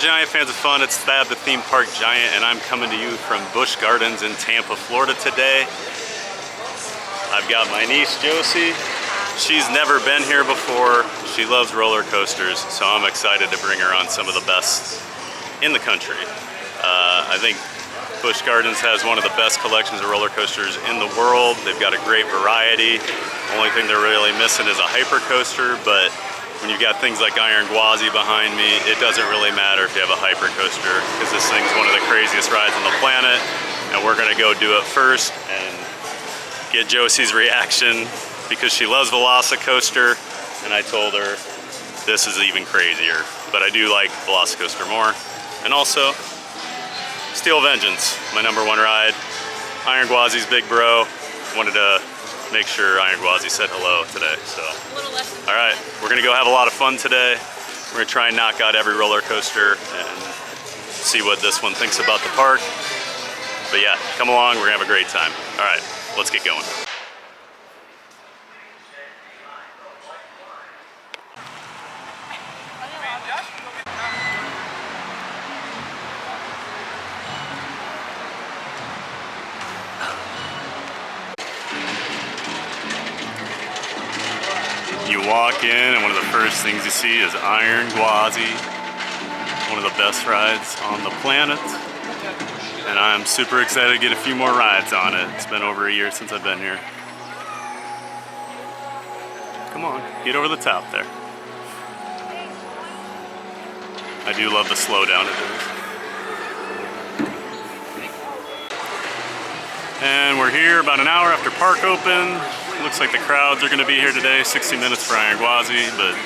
Giant fans of fun, it's Thad the Theme Park Giant, and I'm coming to you from Busch Gardens in Tampa, Florida today. I've got my niece Josie. She's never been here before. She loves roller coasters, so I'm excited to bring her on some of the best in the country. I think Busch Gardens has one of the best collections of roller coasters in the world. They've got a great variety. Only thing they're really missing is a hyper coaster, but when you've got things like Iron Gwazi behind me, it doesn't really matter if you have a hyper coaster, because this thing's one of the craziest rides on the planet, and we're gonna go do it first and get Josie's reaction, because she loves Velocicoaster, and I told her this is even crazier. But I do like Velocicoaster more. And also, Steel Vengeance, my #1 ride. Iron Gwazi's big bro. Wanted to make sure Iron Gwazi said hello today, so. All right, we're gonna go have a lot of fun today. We're gonna try and knock out every roller coaster and see what this one thinks about the park. But yeah, come along, we're gonna have a great time. All right, let's get going. You walk in and one of the first things you see is Iron Gwazi, one of the best rides on the planet. And I'm super excited to get a few more rides on it. It's been over a year since I've been here. Come on, get over the top there. I do love the slowdown it does. And we're here about an hour after park open. Looks like the crowds are gonna be here today, 60 minutes for Iron Gwazi, but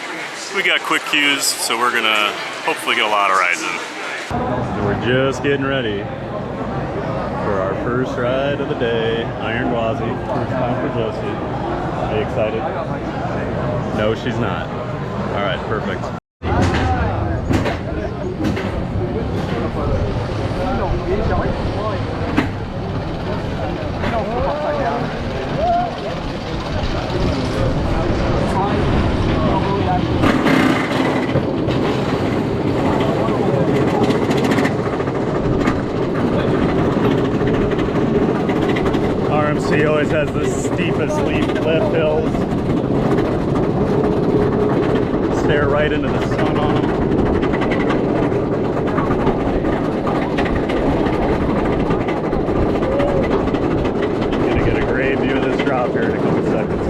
we got quick queues, so we're gonna hopefully get a lot of rides in. So we're just getting ready for our first ride of the day, Iron Gwazi. First time for Josie. Are you excited? No, she's not. All right, perfect. RMC always has the steepest lift hills. Stare right into the sun on them. Gonna get a great view of this drop here in a couple seconds.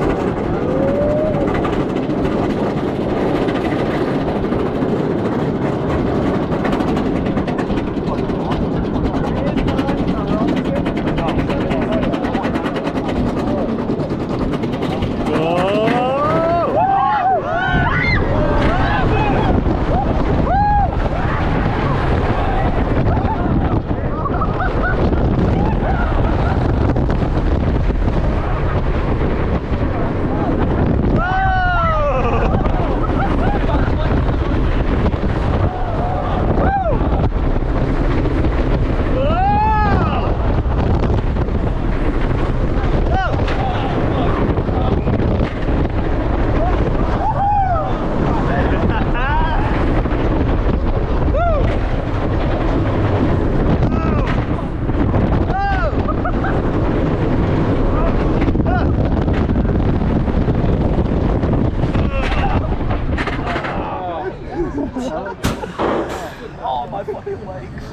Oh, my fucking legs.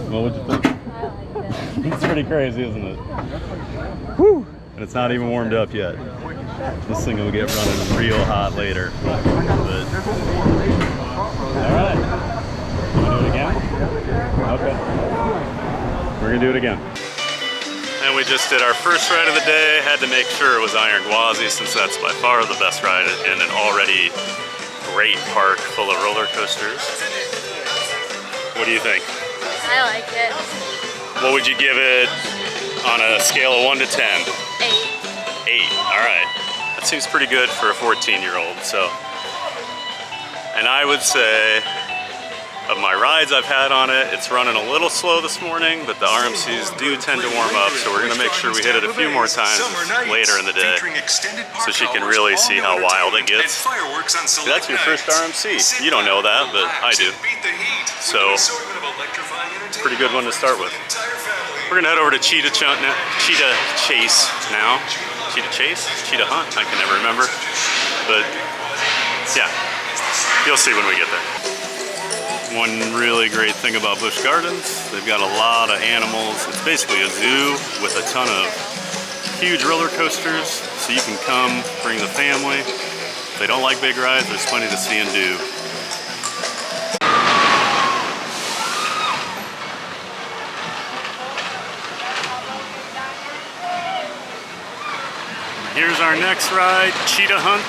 What would you think? I like it. It's pretty crazy, isn't it? Whew! And it's not even warmed up yet. This thing will get running real hot later. But... Alright. You gonna do it again? Okay. We're gonna do it again. And we just did our first ride of the day. Had to make sure it was Iron Gwazi, since that's by far the best ride in an already great park full of roller coasters. What do you think? I like it. What would you give it on a scale of 1 to 10? 8. 8, all right. That seems pretty good for a 14-year-old, so. And I would say of my rides I've had on it. It's running a little slow this morning, but the RMCs do tend to warm up, so we're gonna make sure we hit it a few more times later in the day so she can really see how wild it gets. That's your first RMC. You don't know that, but I do. So, pretty good one to start with. We're gonna head over to Cheetah Chase now. Cheetah Chase? Cheetah Hunt? I can never remember. But yeah, you'll see when we get there. One really great thing about Busch Gardens, they've got a lot of animals. It's basically a zoo with a ton of huge roller coasters, so you can come, bring the family. If they don't like big rides, there's plenty to see and do. Here's our next ride, Cheetah Hunt.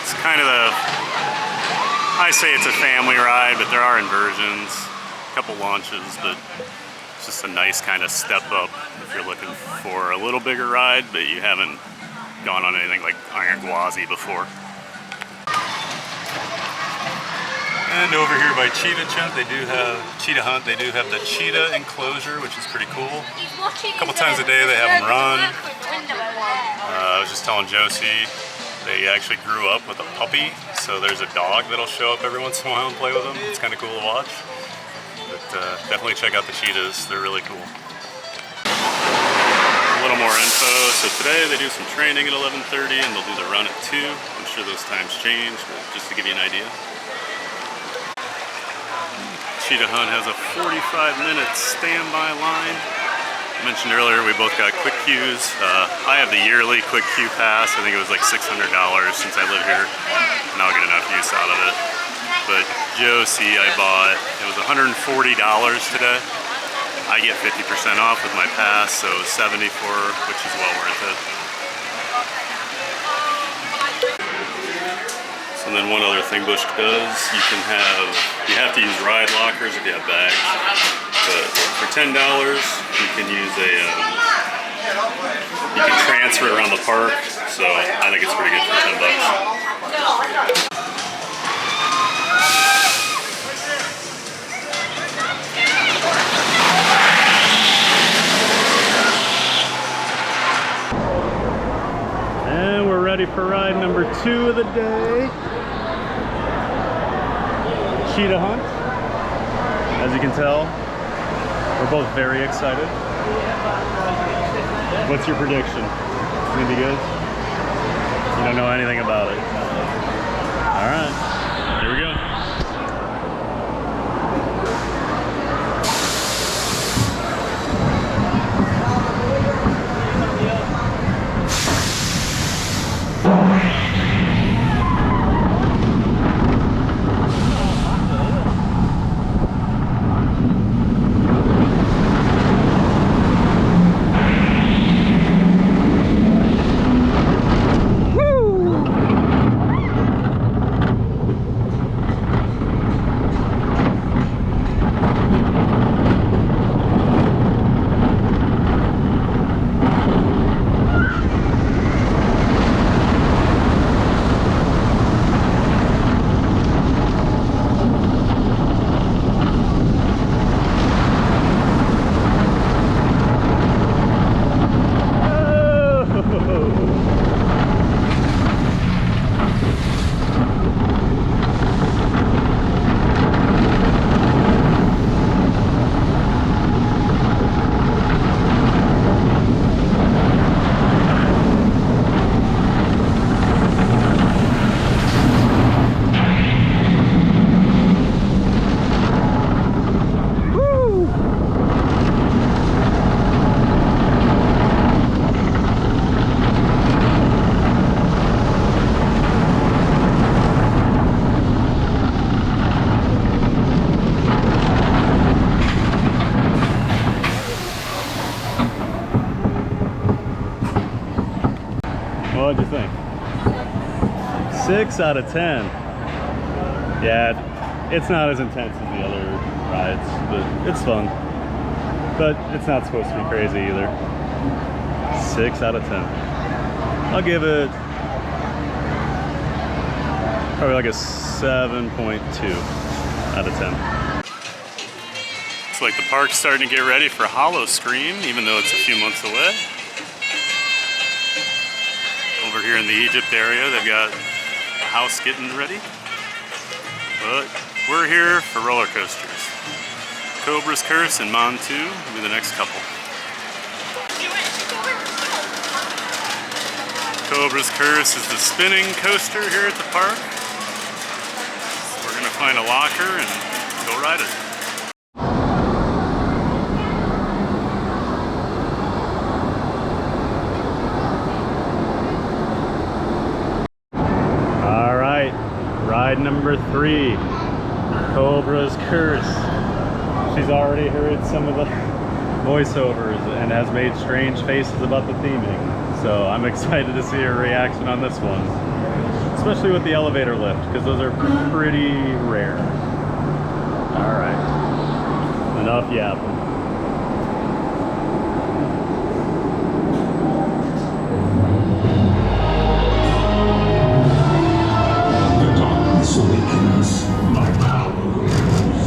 It's kind of I say it's a family ride, but there are inversions, a couple launches, but it's just a nice kind of step up if you're looking for a little bigger ride, but you haven't gone on anything like Iron Gwazi before. And over here by Cheetah Hunt, they do have the cheetah enclosure, which is pretty cool. A couple times a day they have them run. I was just telling Josie, they actually grew up with a puppy, so there's a dog that'll show up every once in a while and play with them. It's kind of cool to watch. But definitely check out the cheetahs, they're really cool. A little more info. So today they do some training at 11:30 and they'll do the run at 2. I'm sure those times change, but just to give you an idea. Cheetah Hunt has a 45-minute standby line. I mentioned earlier we both got quick queues. I have the yearly quick queue pass. I think it was like $600 since I live here, and I'll get enough use out of it. But Josie, I bought, it was $140 today. I get 50% off with my pass, so $74, which is well worth it. And then one other thing Busch does, you have to use ride lockers if you have bags. But for $10, you can use you can transfer it around the park. So I think it's pretty good for $10. And we're ready for ride number 2 of the day. Cheetah Hunt. As you can tell, we're both very excited. What's your prediction? It's gonna be good? You don't know anything about it. All right, here we go. What'd you think? 6 out of 10. Yeah, it's not as intense as the other rides, but it's fun. But it's not supposed to be crazy either. 6 out of 10. I'll give it probably like a 7.2 out of 10. Looks like the park's starting to get ready for Hollow Scream, even though it's a few months away. Over here in the Egypt area, they've got a house getting ready. But we're here for roller coasters. Cobra's Curse and Montu will be the next couple. Cobra's Curse is the spinning coaster here at the park. So we're gonna find a locker and go ride it. All right, ride number 3, Cobra's Curse. She's already heard some of the voiceovers and has made strange faces about the theming. So I'm excited to see her reaction on this one, especially with the elevator lift, because those are pretty rare. All right, enough yapping. The darkness awakens, my power grows.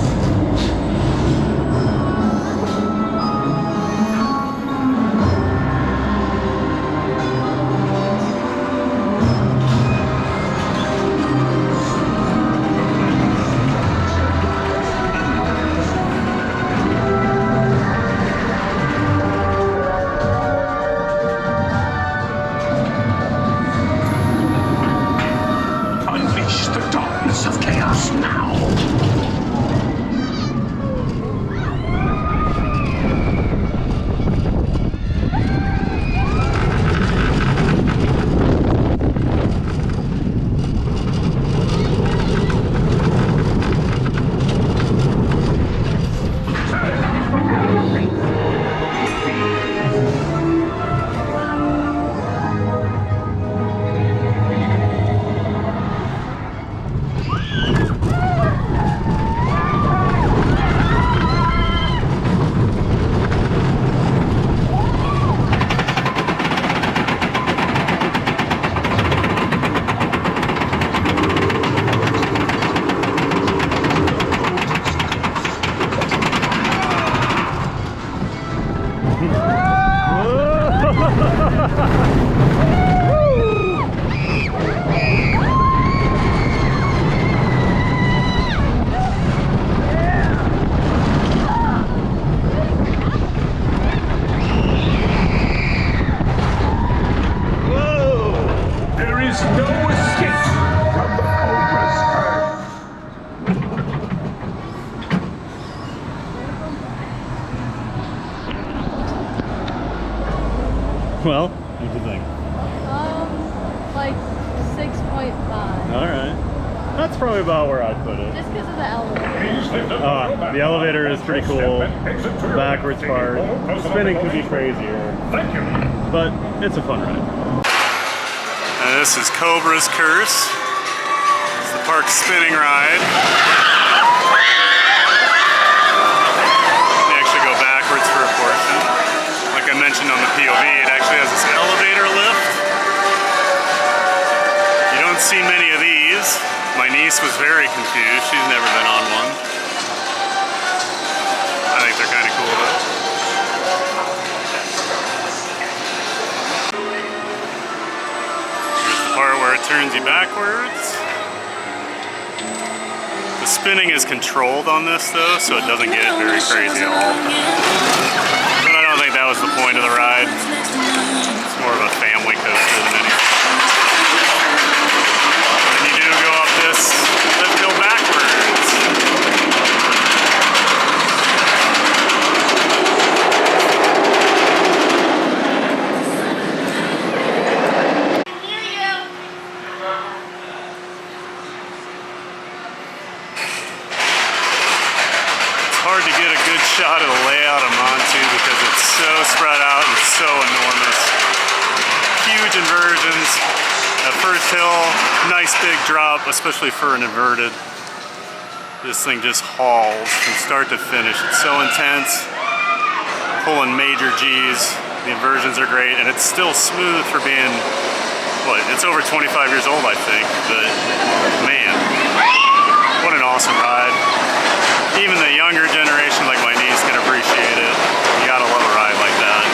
Unleash the darkness of chaos now. There is no escape from the Cobra's Curse. Well, what'd you think? Like 6.5. All right, that's probably about where I'd put it. Just because of the elevator. The elevator is pretty cool. The backwards part, spinning could be crazier, Thank you. but it's a fun ride. And this is Cobra's Curse. It's the park spinning ride. You actually go backwards for a portion. Like I mentioned on the POV, it actually has this elevator lift. You don't see many of these. My niece was very confused. She's never been on one. I think they're kind of cool though. Here's the part where it turns you backwards. The spinning is controlled on this though, so it doesn't get very crazy at all. But I don't think that was the point of the ride. It's more of a family coaster than anything. And you do go up this lift hill backwards. Hard to get a good shot of the layout of Montu because it's so spread out and so enormous. Huge inversions. That first hill, nice big drop, especially for an inverted. This thing just hauls from start to finish. It's so intense, pulling major G's. The inversions are great, and it's still smooth for being, what, it's over 25 years old, I think, but man, what an awesome ride. even the younger generation, like my niece, can appreciate it. You gotta love a ride like that.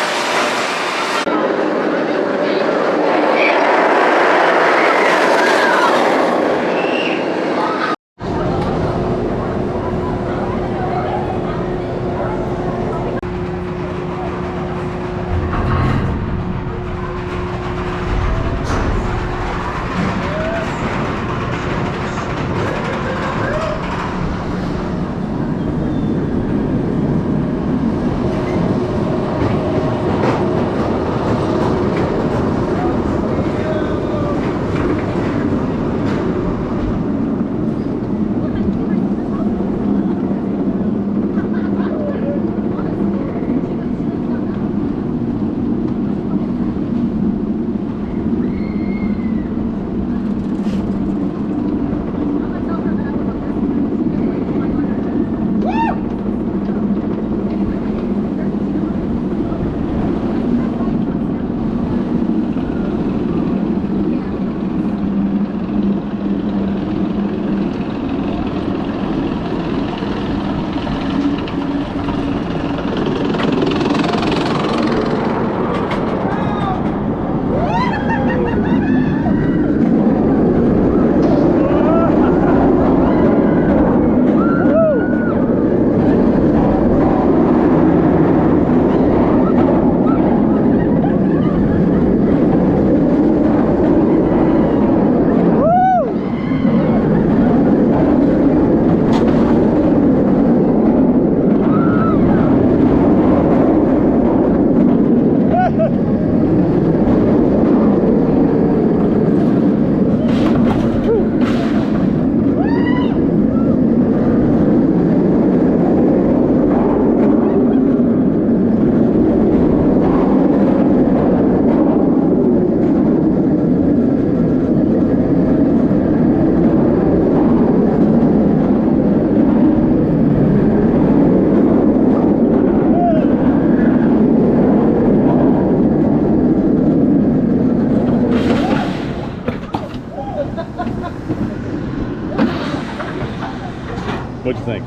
What'd you think?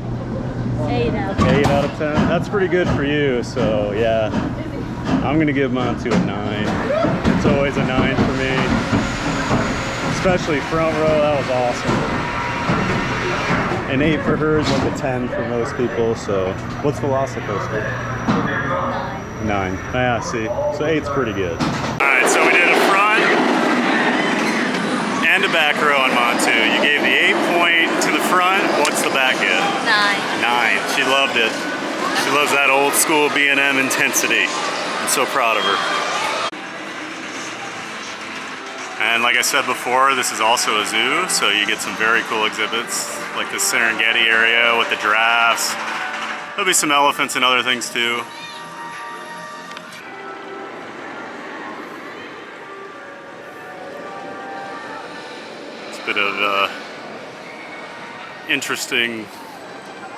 8 out of 10. 8 out of 10? That's pretty good for you, so yeah. I'm gonna give Montu a 9. It's always a 9 for me. Especially front row, that was awesome. An 8 for her is like a 10 for most people, so. What's Velocicoaster? 9. Yeah, see, so 8's pretty good. All right, so we did a front and a back row on Montu. You gave the 8 point to the front. What's the back get? 9. 9. She loved it. She loves that old school B&M intensity. I'm so proud of her. And like I said before, this is also a zoo, so you get some very cool exhibits, like the Serengeti area with the giraffes. There'll be some elephants and other things too. It's a bit of interesting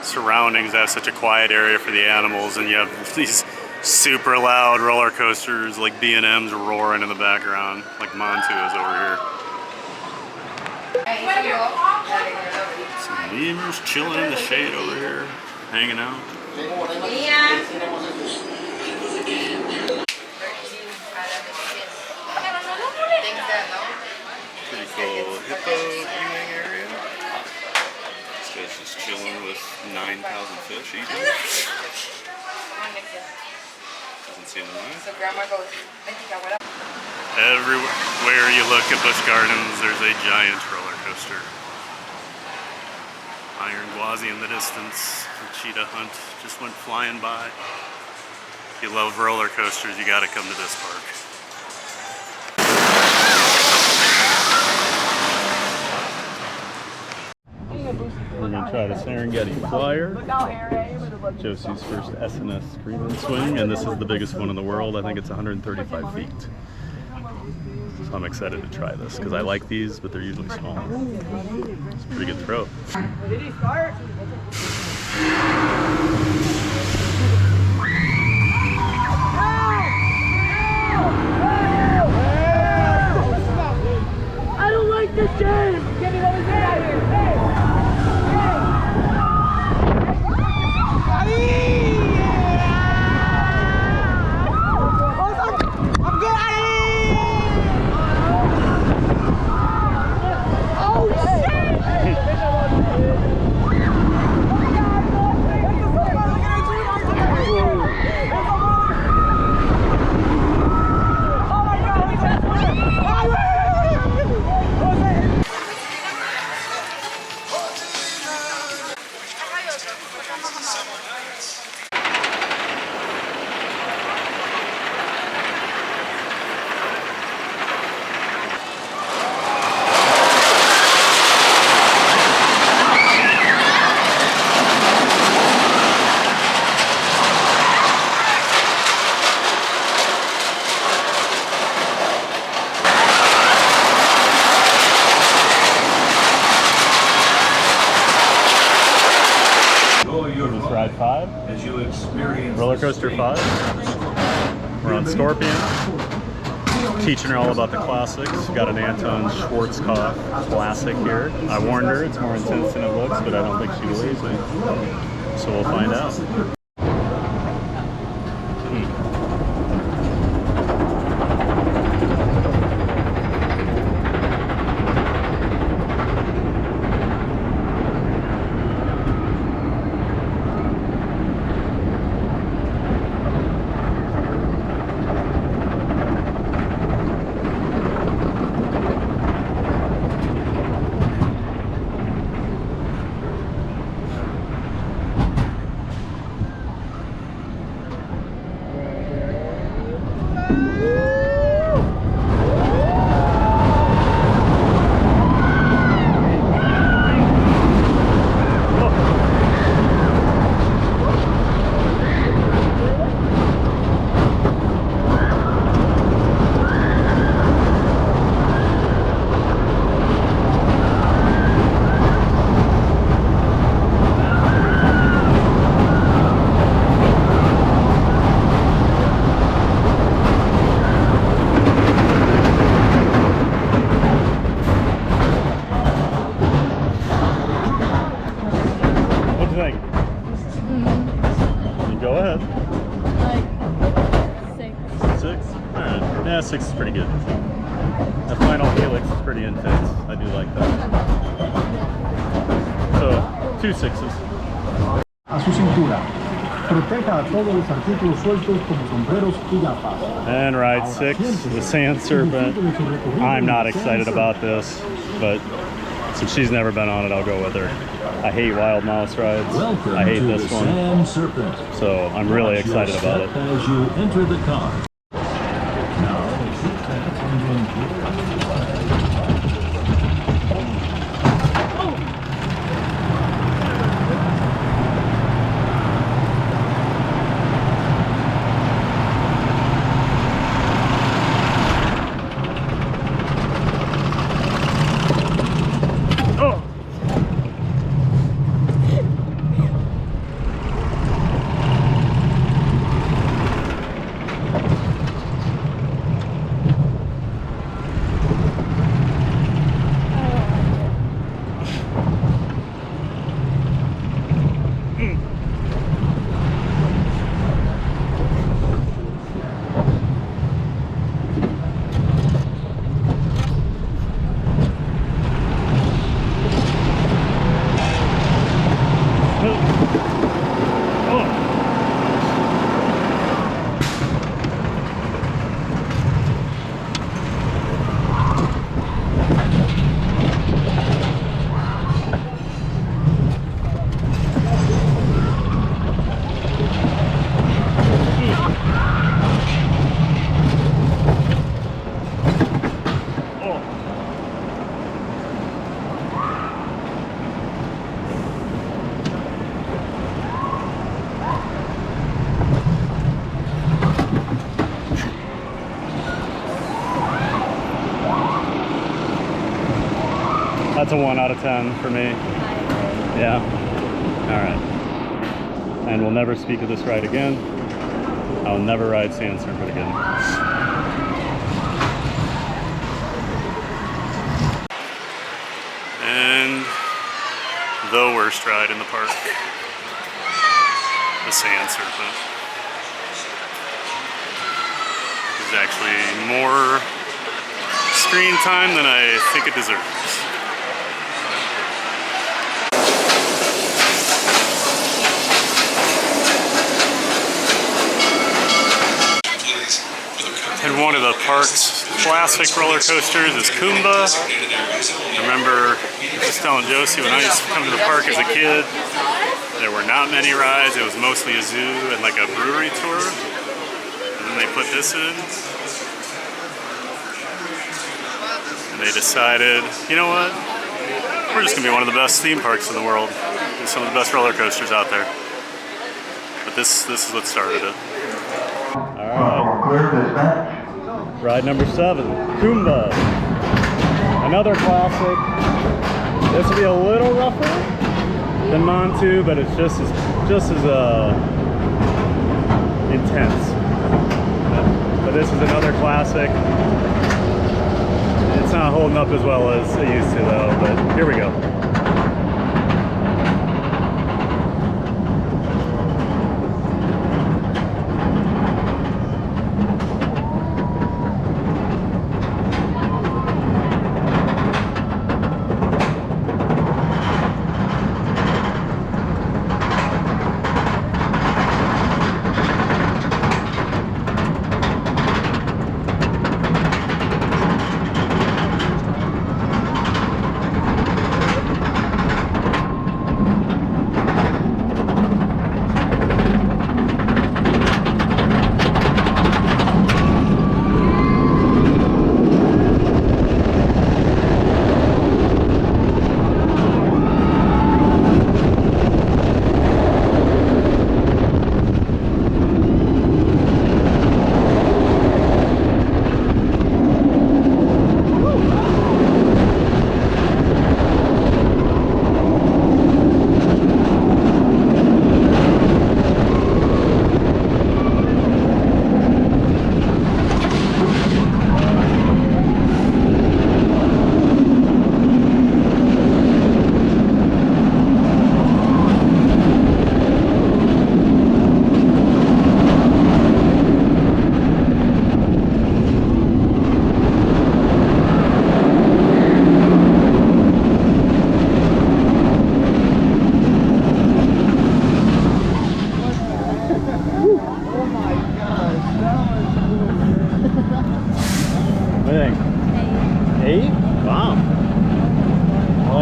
surroundings. Have such a quiet area for the animals, and you have these super loud roller coasters like B&M's roaring in the background, like Montu is over here. Some lemurs chilling in the shade over here, hanging out. Pretty cool hippo viewing area. This guy's just chilling with 9,000 fish eating. Doesn't seem to mind. So grandma goes, Everywhere you look at Busch Gardens, there's a giant roller coaster. Iron Gwazi in the distance. The cheetah hunt just went flying by. If you love roller coasters, you gotta come to this park. We're gonna try the Serengeti Flyer. Josie's first SNS scream and swing, and this is the biggest one in the world. I think it's 135 feet. So I'm excited to try this because I like these, but they're usually small. It's a pretty good throw. Did he start? I don't like this game! Get me, let me get out of here! Hey! Roller coaster 5. We're on Scorpion. Teaching her all about the classics. Got an Anton Schwarzkopf classic here. I warned her it's more intense than it looks, but I don't think she believes me. So we'll find out. Go ahead. Like 6. 6? Alright. Yeah, 6 is pretty good. The final helix is pretty intense. I do like that. So, 2 6s. A su cintura. Proteja a todos los artículos sueltos como sombreros y gafas. And ride 6, the Sand Serpent. I'm not excited about this, but since she's never been on it, I'll go with her. I hate wild mouse rides. I hate this one. So I'm really excited about it. As you enter the car. That's a 1 out of 10 for me. Yeah. All right. And we'll never speak of this ride again. I'll never ride Sand Serpent again. And the worst ride in the park. The Sand Serpent. This is actually more screen time than I think it deserves. And one of the park's classic roller coasters is Kumba. I remember just telling Josie when I used to come to the park as a kid, there were not many rides. It was mostly a zoo and like a brewery tour. And then they put this in. And they decided, you know what? We're just gonna be one of the best theme parks in the world. And some of the best roller coasters out there. But this is what started it. Alright. Ride number 7, Kumba. Another classic. This will be a little rougher than Montu, but it's just as intense. But this is another classic. It's not holding up as well as it used to though, but here we go.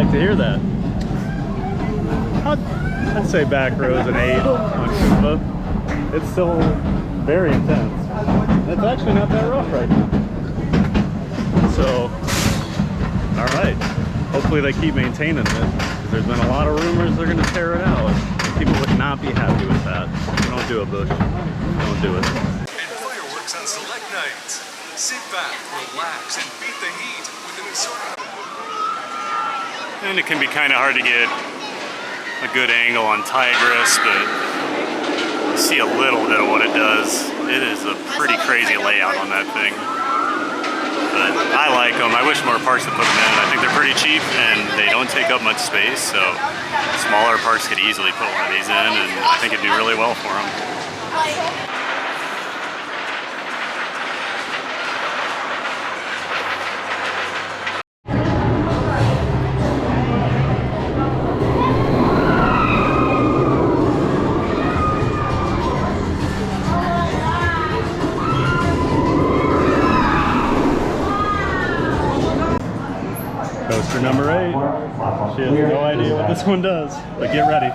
To hear that. I'd say back rows an 8 on Kuba. It's still very intense. It's actually not that rough right now. So, alright. Hopefully they keep maintaining it. There's been a lot of rumors they're going to tear it out. People would not be happy with that. Don't do it, Busch. Don't do it. And fireworks on select nights. Sit back, relax, and beat the heat with an assortment. And it can be kind of hard to get a good angle on Tigris, but you see a little bit of what it does. It is a pretty crazy layout on that thing. But I like them. I wish more parts to put them in. I think they're pretty cheap and they don't take up much space, so smaller parts could easily put one of these in, and I think it'd do really well for them. Coaster number 8. She has no idea what this one does, but get ready.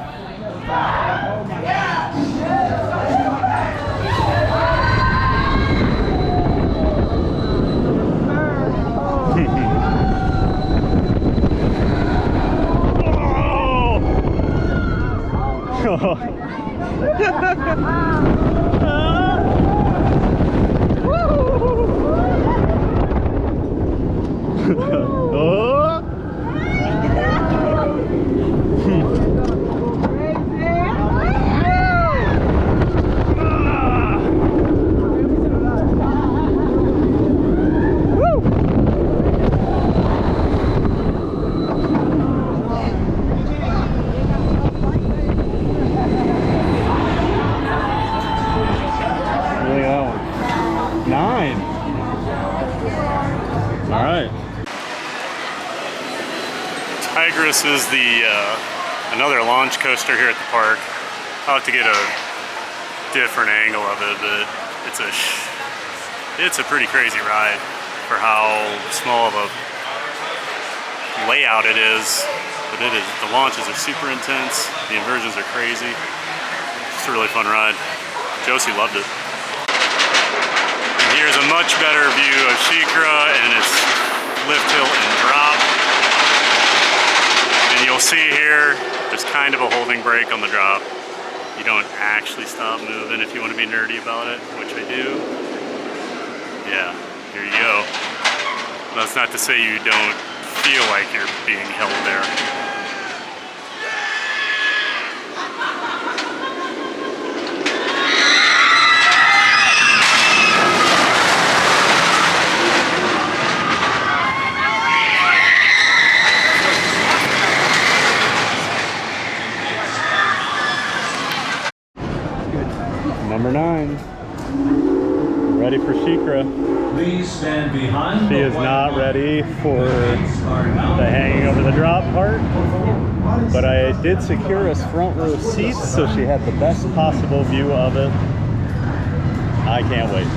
Tigris is another launch coaster here at the park. I'll have to get a different angle of it, but it's a pretty crazy ride for how small of a layout it is. But the launches are super intense. The inversions are crazy. It's a really fun ride. Josie loved it. And here's a much better view of Shikra and its lift, tilt, and drop. And you'll see here, there's kind of a holding brake on the drop. You don't actually stop moving if you want to be nerdy about it, which I do. Yeah, here you go. That's not to say you don't feel like you're being held there. Number 9. Ready for Shikra. Please stand behind. She is not ready for the hanging over the drop part, but I did secure us front row seats so she had the best possible view of it. I can't wait.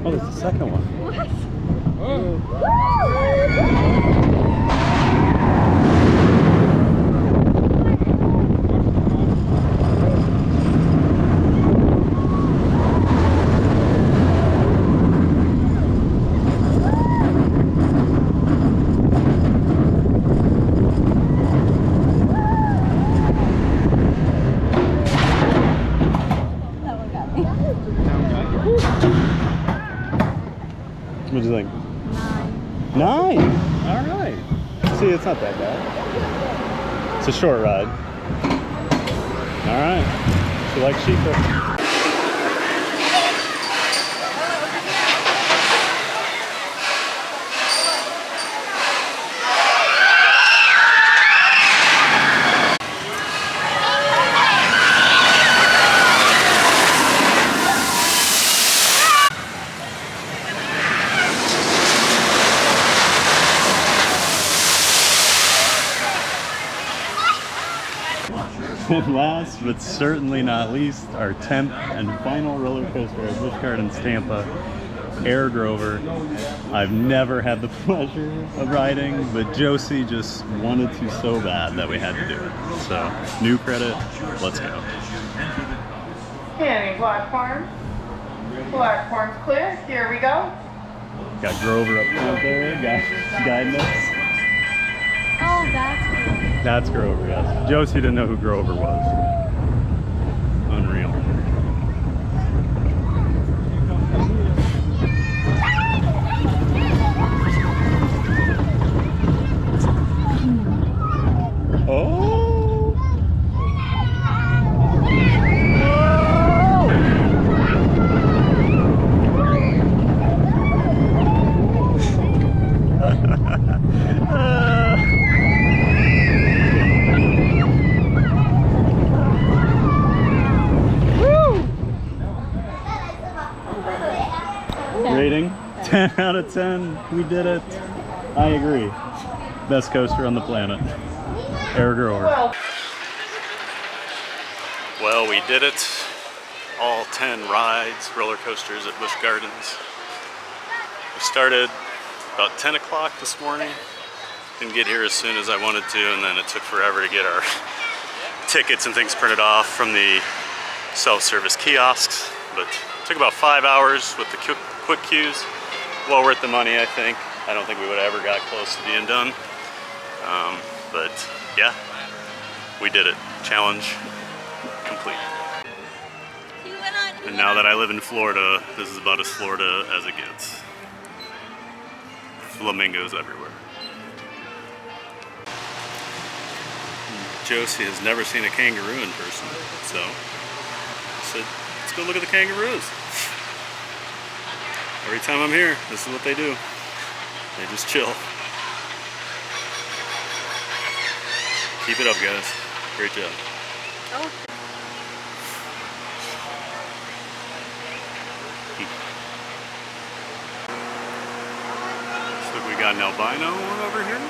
Oh, there's the second one. What? That one got me. What do you think? 9. 9? All right. See, it's not that bad. It's a short ride. All right. She likes Shikra. And last but certainly not least, our 10th and final roller coaster at Busch Gardens Tampa, Air Grover. I've never had the pleasure of riding, but Josie just wanted to so bad that we had to do it. So, new credit, let's go. Scanning platform. Platform's clear. Here we go. Got Grover up front there, guiding us. Oh, that's cool. That's Grover, yes. Josie didn't know who Grover was. Unreal. Oh! Rating 10 out of 10. We did it. I agree. Best coaster on the planet. Air Grover. Well, we did it. All 10 rides, roller coasters at Busch Gardens. We started about 10 o'clock this morning. Didn't get here as soon as I wanted to, and then it took forever to get our tickets and things printed off from the self-service kiosks. But it took about 5 hours with the quick queues. Well worth the money, I think. I don't think we would have ever got close to being done. But yeah, we did it. Challenge complete. He went on. And now that I live in Florida, this is about as Florida as it gets. Flamingos everywhere. Josie has never seen a kangaroo in person, so I said, let's go look at the kangaroos. Every time I'm here, this is what they do. They just chill. Keep it up, guys. Great job. Oh. Looks like we got an albino one over here.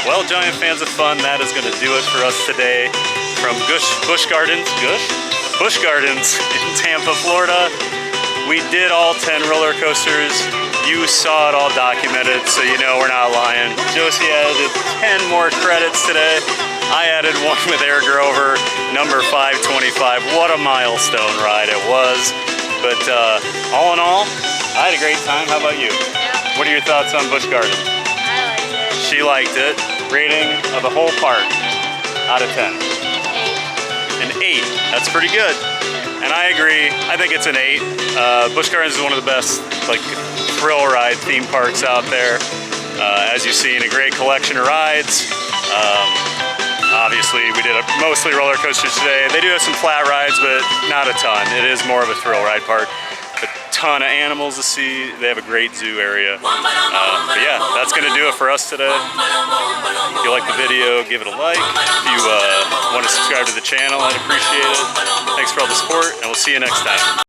Well, giant fans of fun, that is going to do it for us today from Busch Gardens in Tampa, Florida. We did all 10 roller coasters. You saw it all documented, so you know we're not lying. Josie added 10 more credits today. I added one with Air Grover, number 525. What a milestone ride it was. But all in all, I had a great time. How about you? Yeah. What are your thoughts on Busch Gardens? I liked it. She liked it. Rating of the whole park out of 10. 8. An 8. That's pretty good. And I agree. I think it's an 8. Busch Gardens is one of the best thrill ride theme parks out there. As you've seen, a great collection of rides. Obviously, we did mostly roller coasters today. They do have some flat rides, but not a ton. It is more of a thrill ride park. A ton of animals to see. They have a great zoo area. But yeah, that's going to do it for us today. If you like the video, give it a like. If you want to subscribe to the channel, I'd appreciate it. Thanks for all the support, and we'll see you next time.